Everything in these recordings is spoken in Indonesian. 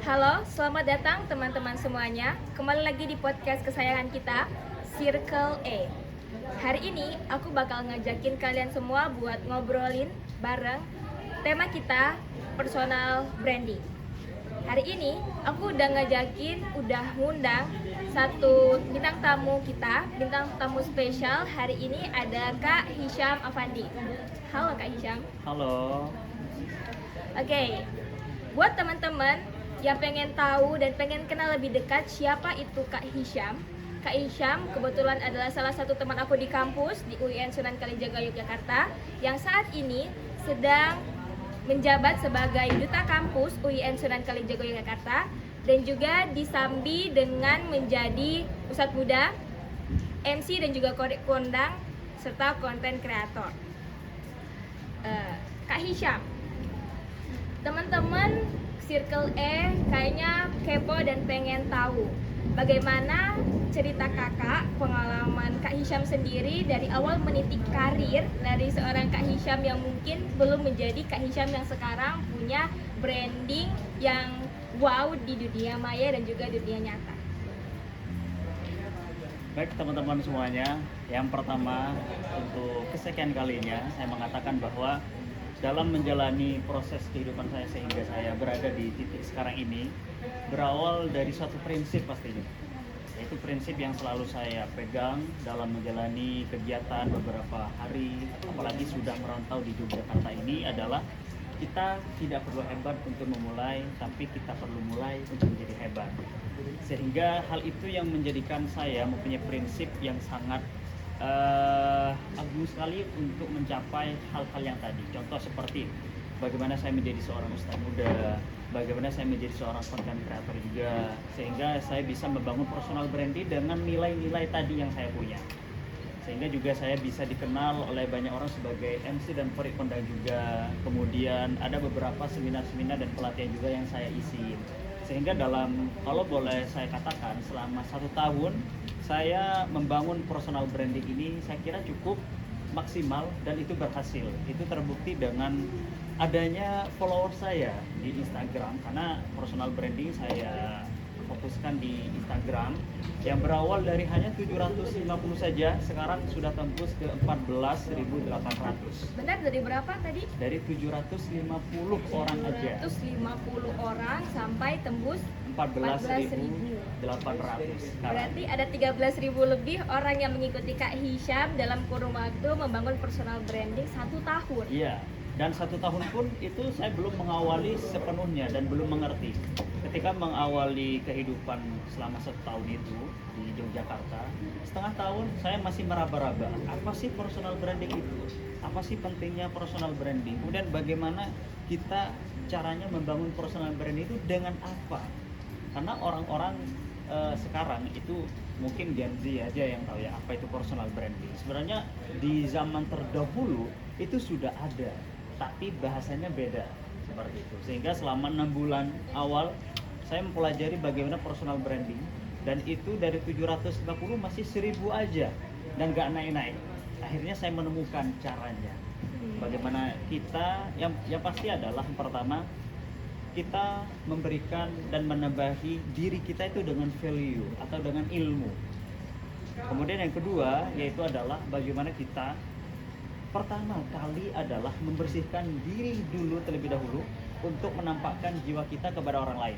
Halo, selamat datang teman-teman semuanya. Kembali lagi di podcast kesayangan kita, Circle A. Hari ini aku bakal ngajakin kalian semua buat ngobrolin bareng tema kita, personal branding. Hari ini aku udah ngundang satu bintang tamu kita, bintang tamu spesial. Hari ini ada Kak Hisham Afandi. Halo Kak Hisham. Halo. Oke, buat teman-teman yang pengen tahu dan pengen kenal lebih dekat siapa itu Kak Hisham. Kak Hisham kebetulan adalah salah satu teman aku di kampus di UIN Sunan Kalijaga Yogyakarta yang saat ini sedang menjabat sebagai duta kampus UIN Sunan Kalijaga Yogyakarta dan juga disambi dengan menjadi pusat muda, MC dan juga kondang serta konten kreator. Kak Hisham, teman-teman Circle E kayaknya kepo dan pengen tahu bagaimana cerita kakak, pengalaman Kak Hisham sendiri dari awal meniti karir dari seorang Kak Hisham yang mungkin belum menjadi Kak Hisham yang sekarang punya branding yang wow di dunia maya dan juga dunia nyata. Baik teman-teman semuanya, yang pertama untuk kesekian kalinya saya mengatakan bahwa dalam menjalani proses kehidupan saya sehingga saya berada di titik sekarang ini berawal dari suatu prinsip pastinya, yaitu prinsip yang selalu saya pegang dalam menjalani kegiatan beberapa hari, apalagi sudah merantau di Yogyakarta ini adalah kita tidak perlu hebat untuk memulai, tapi kita perlu mulai untuk menjadi hebat. Sehingga hal itu yang menjadikan saya mempunyai prinsip yang sangat agung sekali untuk mencapai hal-hal yang tadi. Contoh seperti bagaimana saya menjadi seorang ustadz muda, bagaimana saya menjadi seorang content creator juga, sehingga saya bisa membangun personal branding dengan nilai-nilai tadi yang saya punya. Sehingga juga saya bisa dikenal oleh banyak orang sebagai MC dan kondang juga. Kemudian ada beberapa seminar-seminar dan pelatihan juga yang saya isi. Sehingga kalau boleh saya katakan, selama 1 tahun saya membangun personal branding ini saya kira cukup maksimal dan itu berhasil. Itu terbukti dengan adanya follower saya di Instagram, karena personal branding saya fokuskan di Instagram yang berawal dari hanya 750 saja, sekarang sudah tembus ke 14.800. Benar, dari berapa tadi? Dari 750 orang aja. 750 orang sampai tembus 14.800. Berarti ada 13.000 lebih orang yang mengikuti Kak Hisham dalam kurun waktu membangun personal branding 1 tahun. Iya, dan 1 tahun pun itu saya belum mengawali sepenuhnya dan belum mengerti. Ketika mengawali kehidupan selama 1 tahun itu di Yogyakarta, setengah tahun saya masih meraba-raba apa sih personal branding itu, apa sih pentingnya personal branding, kemudian bagaimana kita caranya membangun personal branding itu dengan apa. Karena orang-orang sekarang itu mungkin Gen Z aja yang tahu ya apa itu personal branding. Sebenarnya di zaman terdahulu itu sudah ada, tapi bahasanya beda seperti itu. Sehingga selama 6 bulan awal saya mempelajari bagaimana personal branding, dan itu dari 750 masih 1000 aja dan gak naik-naik. Akhirnya saya menemukan caranya. Bagaimana kita yang pasti adalah yang pertama, kita memberikan dan menambahi diri kita itu dengan value atau dengan ilmu. Kemudian yang kedua yaitu adalah bagaimana kita pertama kali adalah membersihkan diri dulu terlebih dahulu untuk menampakkan jiwa kita kepada orang lain.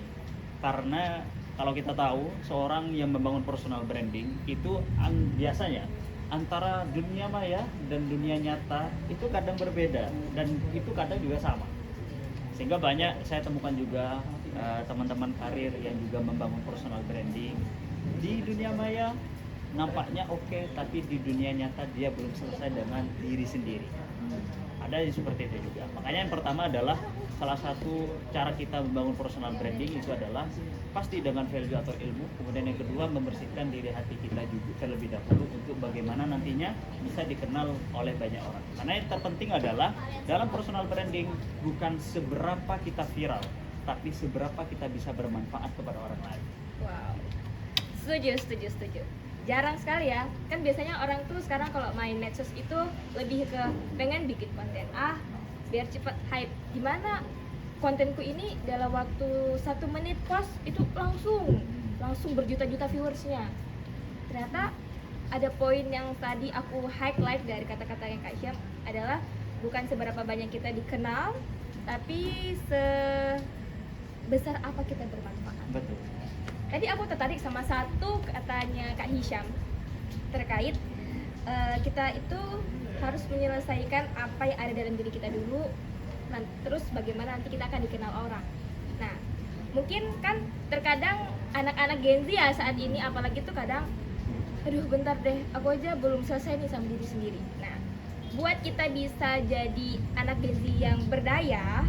Karena kalau kita tahu seorang yang membangun personal branding itu biasanya antara dunia maya dan dunia nyata itu kadang berbeda dan itu kadang juga sama. Sehingga banyak saya temukan juga teman-teman karir yang juga membangun personal branding di dunia maya nampaknya oke, tapi di dunia nyata dia belum selesai dengan diri sendiri. Ada yang seperti itu juga. Makanya yang pertama adalah salah satu cara kita membangun personal branding itu adalah pasti dengan value atau ilmu. Kemudian yang kedua membersihkan diri hati kita juga terlebih dahulu untuk bagaimana nantinya bisa dikenal oleh banyak orang. Karena yang terpenting adalah dalam personal branding bukan seberapa kita viral, tapi seberapa kita bisa bermanfaat kepada orang lain. Wow, setuju. Jarang sekali ya, kan biasanya orang tuh sekarang kalau main medsos itu lebih ke pengen bikin konten biar cepat hype. Gimana kontenku ini dalam waktu 1 menit post itu langsung berjuta-juta viewersnya. Ternyata ada poin yang tadi aku highlight dari kata-kata yang Kak Syam adalah bukan seberapa banyak kita dikenal, tapi sebesar apa kita bermanfaat. Betul. Tadi aku tertarik sama satu katanya Kak Hisham terkait kita itu harus menyelesaikan apa yang ada dalam diri kita dulu, terus bagaimana nanti kita akan dikenal orang. Nah, mungkin kan terkadang anak-anak Gen Z ya saat ini apalagi tuh kadang, aduh bentar deh, aku aja belum selesai nih sama diri sendiri. Nah, buat kita bisa jadi anak Gen Z yang berdaya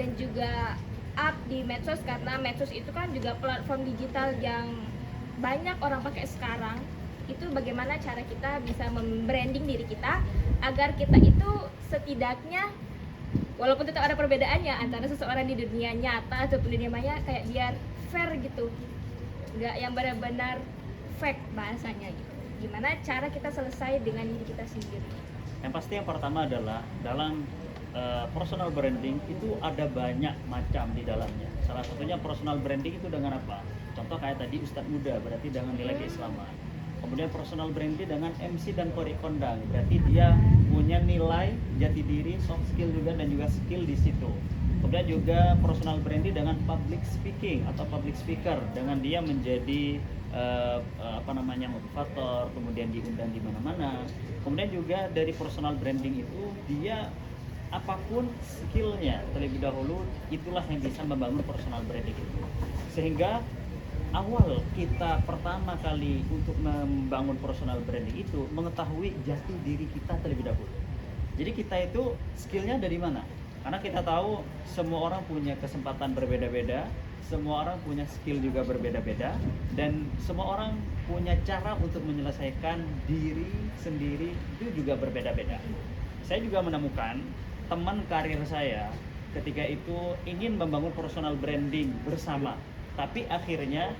dan juga up di medsos, karena medsos itu kan juga platform digital yang banyak orang pakai sekarang. Itu bagaimana cara kita bisa membranding diri kita agar kita itu setidaknya walaupun tetap ada perbedaannya antara seseorang di dunia nyata ataupun dunia maya, kayak biar fair gitu, nggak yang benar-benar fake bahasanya gitu. Gimana cara kita selesai dengan diri kita sendiri? Yang pasti yang pertama adalah dalam personal branding itu ada banyak macam di dalamnya. Salah satunya personal branding itu dengan apa? Contoh kayak tadi Ustadz Muda, berarti dengan nilai keislaman. Kemudian personal branding dengan MC dan kode kondang, berarti dia punya nilai jati diri, soft skill juga dan juga skill di situ. Kemudian juga personal branding dengan public speaking atau public speaker, dengan dia menjadi motivator, kemudian diundang di mana-mana. Kemudian juga dari personal branding itu dia apapun skillnya terlebih dahulu, itulah yang bisa membangun personal branding itu. Sehingga awal kita pertama kali untuk membangun personal branding itu mengetahui jati diri kita terlebih dahulu. Jadi kita itu skillnya dari mana? Karena kita tahu semua orang punya kesempatan berbeda-beda, semua orang punya skill juga berbeda-beda, dan semua orang punya cara untuk menyelesaikan diri sendiri itu juga berbeda-beda. Saya juga menemukan teman karir saya ketika itu ingin membangun personal branding bersama, tapi akhirnya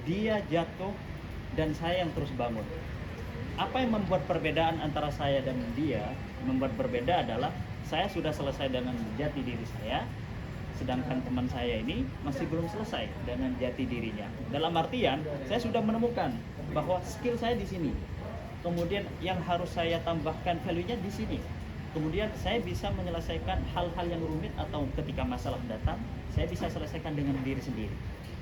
dia jatuh dan saya yang terus bangun. Apa yang membuat perbedaan antara saya dan dia membuat berbeda adalah saya sudah selesai dengan jati diri saya, sedangkan teman saya ini masih belum selesai dengan jati dirinya. Dalam artian saya sudah menemukan bahwa skill saya di sini, kemudian yang harus saya tambahkan value-nya di sini. Kemudian saya bisa menyelesaikan hal-hal yang rumit atau ketika masalah datang, saya bisa selesaikan dengan diri sendiri.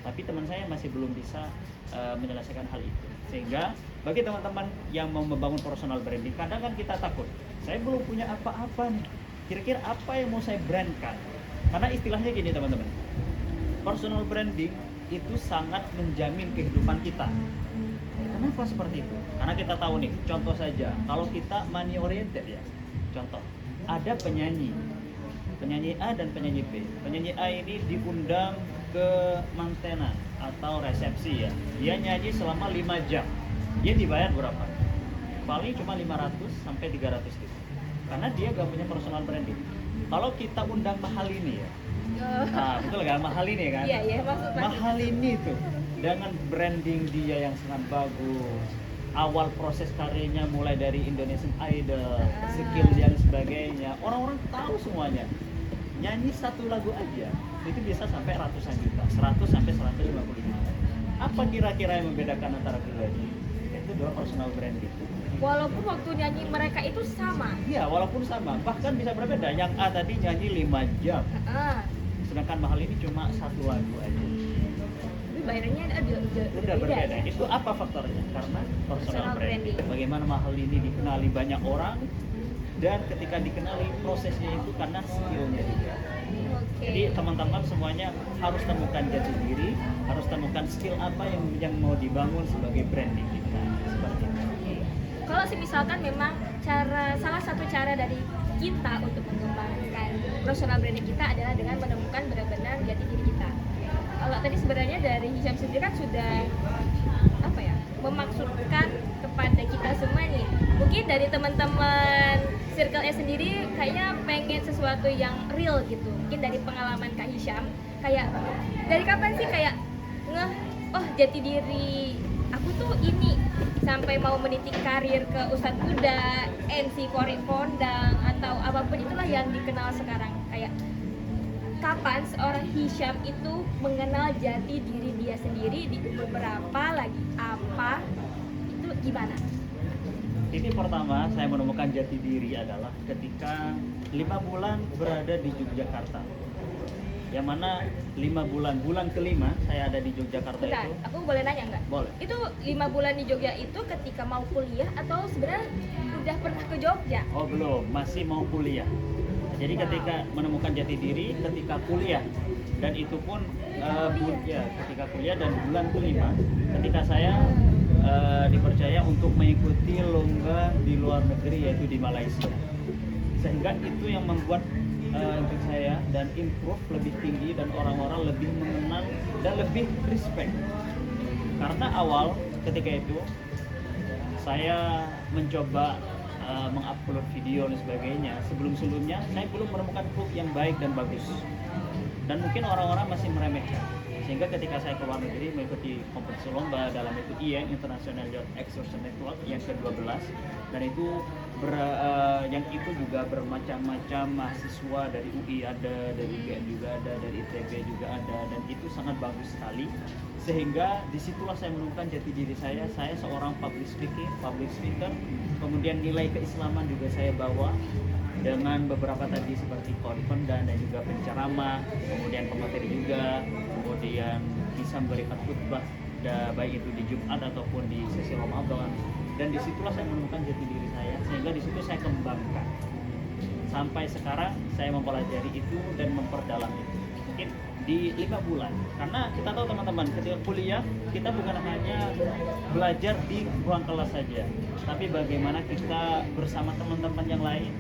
Tapi teman saya masih belum bisa menyelesaikan hal itu. Sehingga bagi teman-teman yang mau membangun personal branding, kadang kan kita takut, saya belum punya apa-apa nih, kira-kira apa yang mau saya brandkan? Karena istilahnya gini teman-teman, personal branding itu sangat menjamin kehidupan kita. Kenapa seperti itu? Karena kita tahu nih, contoh saja, kalau kita money oriented ya, contoh, ada penyanyi A dan penyanyi B. Penyanyi A ini diundang ke mantenan atau resepsi ya. Dia nyanyi selama 5 jam. Dia dibayar berapa? Paling cuma 500 sampai 300 gitu. Karena dia gak punya personal branding. Kalau kita undang Mahalini ya. Nah, betul kan? Mahalini kan? Iya, maksud Mahalini tuh dengan branding dia yang sangat bagus. Awal proses karirnya mulai dari Indonesian Idol, skill dan sebagainya, orang-orang tahu semuanya. Nyanyi satu lagu aja itu bisa sampai ratusan juta, 100 sampai 150 juta. Apa kira-kira yang membedakan antara keduanya? Itu adalah personal branding. Walaupun waktu nyanyi mereka itu sama. Iya, walaupun sama, bahkan bisa berbeda. Yang A tadi nyanyi 5 jam, sedangkan Mahal ini cuma satu lagu aja. Bayarannya udah berbeda. Itu apa faktornya? Karena personal branding. Bagaimana Mahal ini dikenali banyak orang, dan ketika dikenali prosesnya itu karena skillnya juga. Jadi teman-teman semuanya harus temukan jati diri, harus temukan skill apa yang mau dibangun sebagai branding kita. Seperti itu. Kalau misalkan memang salah satu cara dari kita untuk mengembangkan personal branding kita adalah dengan menemukan benar-benar jati diri kita. Kalau tadi sebenarnya dari Hisham sendiri kan sudah memaksudkan kepada kita semua nih. Mungkin dari teman-teman circle-nya sendiri kayaknya pengen sesuatu yang real gitu. Mungkin dari pengalaman Kak Hisham, kayak dari kapan sih kayak jati diri aku tuh ini, sampai mau menitik karir ke Ustadz Muda, MC Kori Kondang atau apapun itulah yang dikenal sekarang. Kayak kapan seorang Hisham itu mengenal jati diri dia sendiri, di umur berapa, lagi apa, itu gimana? Ini pertama saya menemukan jati diri adalah ketika 5 bulan berada di Yogyakarta. Yang mana 5 bulan kelima saya ada di Yogyakarta Bentar, itu. aku boleh nanya nggak? Boleh. Itu 5 bulan di Jogja itu ketika mau kuliah atau sebenarnya udah pernah ke Jogja? Oh belum, masih mau kuliah. Jadi Wow. ketika menemukan jati diri ketika kuliah, dan itu pun ya, ketika kuliah dan bulan kelima ketika saya dipercaya untuk mengikuti lomba di luar negeri yaitu di Malaysia. Sehingga itu yang membuat untuk saya dan improve lebih tinggi dan orang-orang lebih mengenal dan lebih respect. Karena awal ketika itu saya mencoba mengupload video dan sebagainya, sebelumnya saya belum menemukan hook yang baik dan bagus, dan mungkin orang-orang masih meremehkan. Sehingga ketika saya ke luar negeri mengikuti kompetisi lomba dalam itu IEN International Youth Exercise Network yang ke-12, dan itu yang itu juga bermacam-macam mahasiswa dari UI ada, dari UGM juga ada, dari ITB juga ada, dan itu sangat bagus sekali. Sehingga disitulah saya menemukan jati diri saya seorang public speaker, kemudian nilai keislaman juga saya bawa dengan beberapa tadi seperti konferensi dan juga penceramah, kemudian pemateri juga, kemudian bisa memberikan khutbah baik itu di Jumat ataupun di sesi Ramadan, dan disitulah saya menemukan jati diri saya, sehingga disitu saya kembangkan sampai sekarang saya mempelajari itu dan memperdalam itu mungkin di 5 bulan. Karena kita tahu teman-teman, ketika kuliah kita bukan hanya belajar di ruang kelas saja, tapi bagaimana kita bersama teman-teman yang lain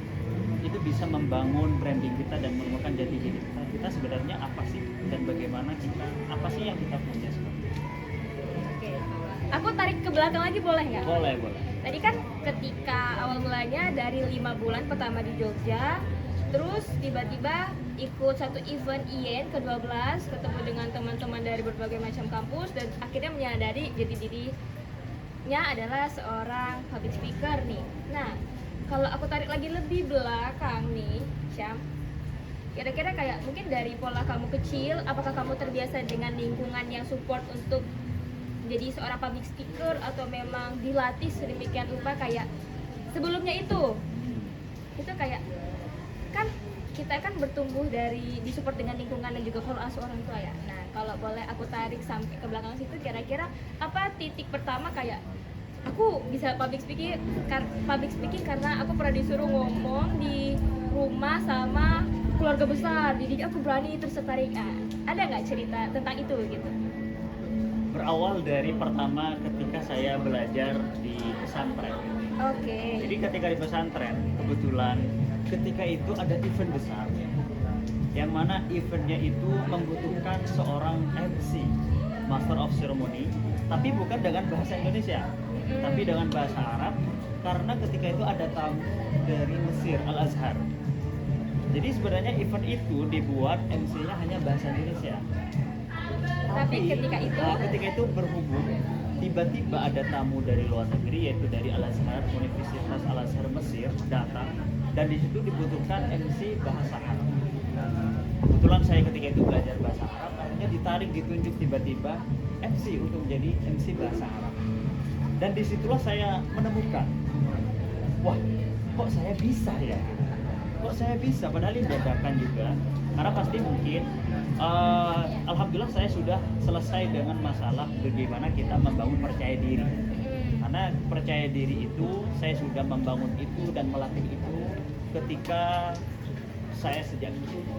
itu bisa membangun branding kita dan menemukan jati diri kita sebenarnya apa sih, dan bagaimana kita, apa sih yang kita punya seperti itu. Oke. Aku tarik ke belakang lagi boleh nggak? Boleh. Tadi kan ketika awal mulanya dari 5 bulan pertama di Jogja, terus tiba-tiba ikut satu event IEN ke-12, ketemu dengan teman-teman dari berbagai macam kampus, dan akhirnya menyadari jati dirinya adalah seorang public speaker nih. Nah, kalau aku tarik lagi lebih belakang nih, Syam, kira-kira kayak mungkin dari pola kamu kecil, apakah kamu terbiasa dengan lingkungan yang support untuk jadi seorang public speaker, atau memang dilatih sedemikian rupa kayak sebelumnya itu kayak kan kita kan bertumbuh dari disupport dengan lingkungan dan juga follow asuh orang tua ya. Nah, kalau boleh aku tarik sampai ke belakang situ, kira-kira apa titik pertama kayak aku bisa public speaking karena aku pernah disuruh ngomong di rumah sama keluarga besar, jadi aku berani terus tertarik. Ada nggak cerita tentang itu gitu? Berawal dari pertama ketika saya belajar di pesantren. Oke. Jadi ketika di pesantren, kebetulan ketika itu ada event besar, yang mana eventnya itu membutuhkan seorang MC, Master of Ceremony, tapi bukan dengan bahasa Indonesia, tapi dengan bahasa Arab, karena ketika itu ada tamu dari Mesir, Al-Azhar. Jadi sebenarnya event itu dibuat MC-nya hanya bahasa Indonesia. Tapi ketika itu berhubung tiba-tiba ada tamu dari luar negeri, yaitu dari Al-Azhar, Universitas Al-Azhar Mesir datang, dan di situ dibutuhkan MC bahasa Arab. Kebetulan saya ketika itu belajar bahasa Arab, akhirnya ditunjuk tiba-tiba MC untuk menjadi MC bahasa Arab. Dan disitulah saya menemukan, wah, kok saya bisa ya? Kok saya bisa? Padahal ini dadakan juga. Karena pasti mungkin, alhamdulillah saya sudah selesai dengan masalah bagaimana kita membangun percaya diri. Karena percaya diri itu, saya sudah membangun itu dan melatih itu ketika saya sejak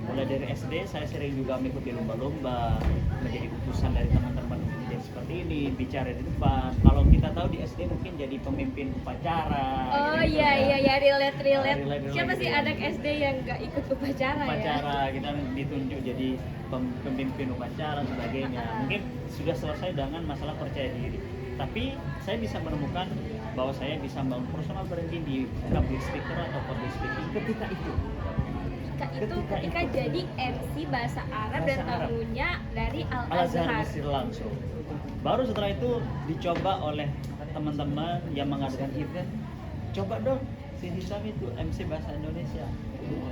mulai dari SD. Saya sering juga mengikuti lomba-lomba, menjadi utusan dari teman-teman untuk menjadi seperti ini, bicara di depan. Kalau kita tahu di SD mungkin jadi pemimpin upacara. Oh gitu, iya, relate. Relate Siapa gitu sih ya. anak SD yang nggak ikut upacara ya? Kita ditunjuk jadi pemimpin upacara dan sebagainya. Mungkin sudah selesai dengan masalah percaya diri, tapi saya bisa menemukan bahwa saya bisa membangun personal branding di public speaker atau public speaking ketika itu. Ketika jadi MC bahasa Arab dan tamunya dari Al-Azhar Al-Azhar. Mesir langsung. Baru setelah itu dicoba oleh teman-teman yang mengadakan event, coba dong si Hisham itu MC bahasa Indonesia.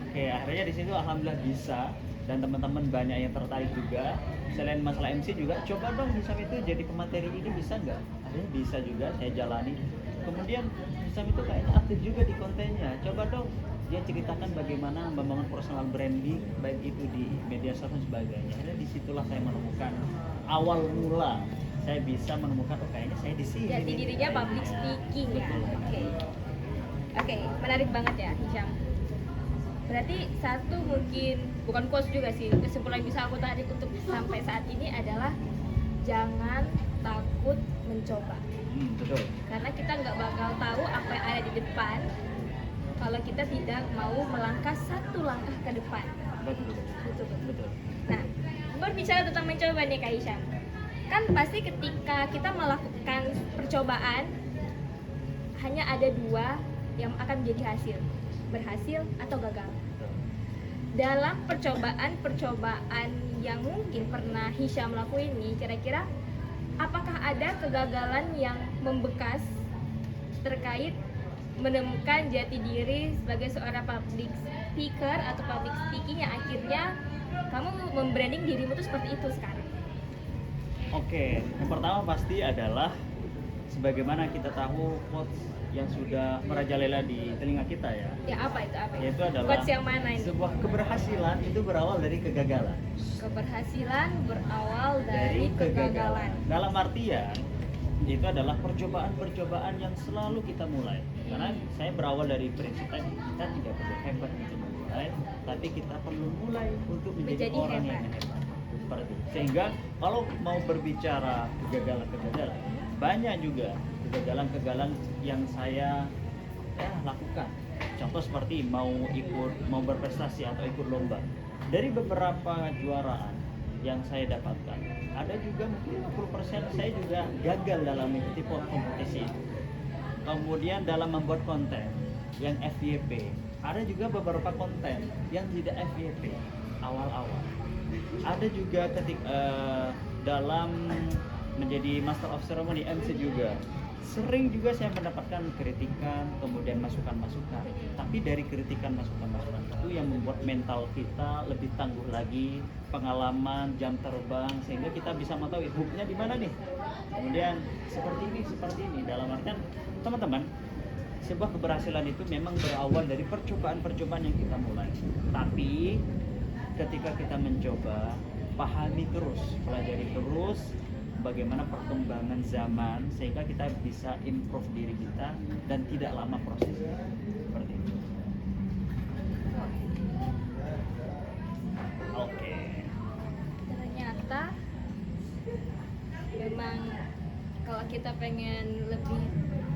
Oke, akhirnya di situ alhamdulillah bisa, dan teman-teman banyak yang tertarik juga. Selain masalah MC juga, coba dong Hisam itu jadi pemateri ini bisa nggak? Ada bisa juga, saya jalani. Kemudian Hisam itu kayaknya aktif juga di kontennya. Coba dong dia ceritakan bagaimana membangun personal branding baik itu di media sosial dan sebagainya. Dan disitulah saya menemukan awal mula saya bisa menemukan kayaknya saya di sini. Jati dirinya public speaking ya. Oke, menarik banget ya Hisham. Berarti satu mungkin bukan quotes juga sih, kesimpulan yang bisa aku tarik untuk sampai saat ini adalah jangan takut mencoba. Betul. Karena kita nggak bakal tahu apa yang ada di depan kalau kita tidak mau melangkah satu langkah ke depan. Betul. Nah, berbicara tentang mencoba nih Kak Hisham, kan pasti ketika kita melakukan percobaan hanya ada dua yang akan menjadi hasil, berhasil atau gagal. Dalam percobaan yang mungkin pernah Hisham lakuin nih, kira-kira apakah ada kegagalan yang membekas terkait menemukan jati diri sebagai seorang public speaker atau public speaking yang akhirnya kamu membranding dirimu tuh seperti itu sekarang? Oke, yang pertama pasti adalah sebagaimana kita tahu quotes yang sudah merajalela di telinga kita ya. Ya apa itu? Yaitu adalah Quotes yang mana ini? sebuah keberhasilan itu berawal dari kegagalan. Keberhasilan berawal dari kegagalan. Dalam artian itu adalah percobaan-percobaan yang selalu kita mulai. Karena saya berawal dari prinsip tadi, kita tidak perlu hebat untuk memulai, tapi kita perlu mulai untuk menjadi orang yang hebat. Seperti itu. Sehingga kalau mau berbicara kegagalan-kegagalan, banyak juga kegagalan-kegagalan yang saya lakukan. Contoh seperti mau berprestasi atau ikut lomba. Dari beberapa kejuaraan yang saya dapatkan, ada juga mungkin 50% saya juga gagal dalam mengikuti kompetisi. Kemudian dalam membuat konten yang FYP, ada juga beberapa konten yang tidak FYP awal-awal. Ada juga dalam menjadi Master of Ceremony MC juga sering juga saya mendapatkan kritikan, kemudian masukan-masukan. Tapi dari kritikan masukan-masukan itu yang membuat mental kita lebih tangguh lagi, pengalaman, jam terbang, sehingga kita bisa mengetahui hooknya di mana nih. Kemudian seperti ini. Dalam artian teman-teman, sebuah keberhasilan itu memang berawal dari percobaan-percobaan yang kita mulai. Tapi ketika kita mencoba, pahami terus, pelajari terus bagaimana perkembangan zaman sehingga kita bisa improve diri kita dan tidak lama prosesnya. Seperti itu. Oke. Ternyata memang kalau kita pengen lebih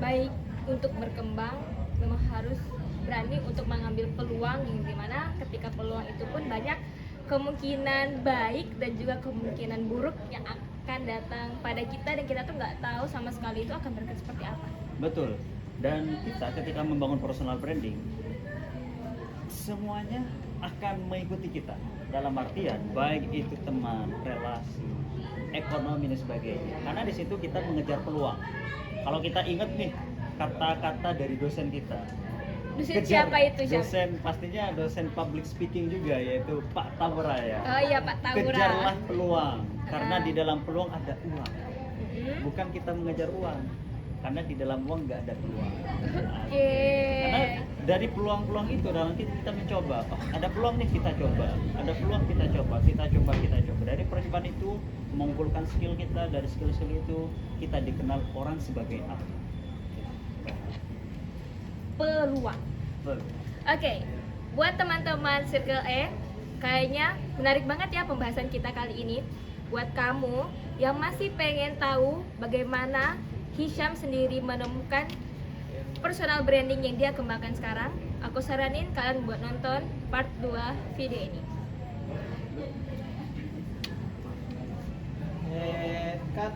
baik untuk berkembang, memang harus berani untuk mengambil peluang yang dimana ketika peluang itu pun banyak kemungkinan baik dan juga kemungkinan buruk yang akan datang pada kita dan kita tuh nggak tahu sama sekali itu akan berkat seperti apa. Betul. Dan kita ketika membangun personal branding, semuanya akan mengikuti kita. Dalam artian baik itu teman, relasi, ekonomi dan sebagainya. Karena di situ kita mengejar peluang. Kalau kita ingat nih kata-kata dari dosen kita. Dosen siapa itu? Dosen pastinya dosen public speaking juga, yaitu Pak Tamura ya. Oh iya Pak Tamura. Kejarlah peluang karena di dalam peluang ada uang. Bukan kita mengejar uang, karena di dalam uang nggak ada peluang. Karena dari peluang-peluang itu dalam kita mencoba. Oh, ada peluang nih kita coba. Ada peluang kita coba. Dari percobaan itu mengumpulkan skill kita, dari skill-skill itu kita dikenal orang sebagai apa? Peluang. Oke, buat teman-teman Circle E, kayaknya menarik banget ya pembahasan kita kali ini. Buat kamu yang masih pengen tahu bagaimana Hisham sendiri menemukan personal branding yang dia kembangkan sekarang, aku saranin kalian buat nonton part 2 video ini. Cut.